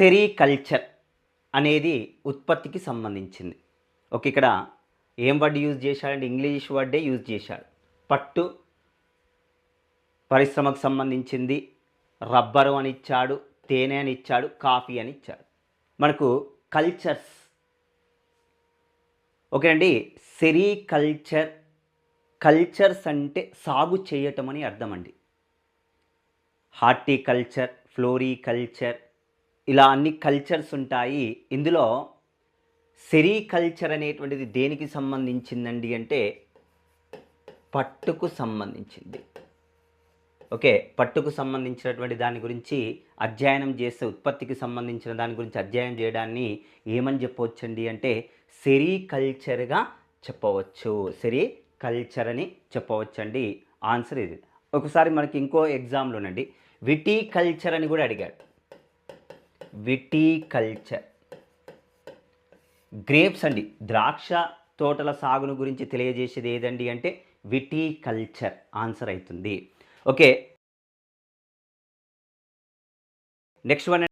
Sericulture అనేది ఉత్పత్తికి సంబంధించింది. ఓకే, ఇక్కడ ఏం వర్డ్ యూజ్ చేశాడంటే ఇంగ్లీష్ వర్డే యూజ్ చేశాడు. పట్టు పరిశ్రమకు సంబంధించింది, రబ్బరు అని ఇచ్చాడు, తేనె అని ఇచ్చాడు, కాఫీ అని ఇచ్చాడు. మనకు కల్చర్స్ ఓకే అండి. సెరికల్చర్, కల్చర్స్ అంటే సాగు చేయటం అని అర్థం అండి. హార్టికల్చర్, ఫ్లోరికల్చర్, ఇలా అన్ని కల్చర్స్ ఉంటాయి. ఇందులో సెరికల్చర్ అనేటువంటిది దేనికి సంబంధించిందండి అంటే పట్టుకు సంబంధించింది. ఓకే, పట్టుకు సంబంధించినటువంటి దాని గురించి అధ్యయనం చేస్తే, ఉత్పత్తికి సంబంధించిన దాని గురించి అధ్యయనం చేయడాన్ని ఏమని చెప్పవచ్చండి అంటే సెరికల్చర్గా చెప్పవచ్చు. సెరికల్చర్ అని చెప్పవచ్చండి. ఆన్సర్ ఇది. ఒకసారి మనకి ఇంకో ఎగ్జామ్లోనండి విటికల్చర్ అని కూడా అడిగాడు. విటికల్చర్ గ్రేప్స్ అండి, ద్రాక్ష తోటల సాగును గురించి తెలియజేసేది ఏదండి అంటే విటికల్చర్ ఆన్సర్ అవుతుంది. Okay, next one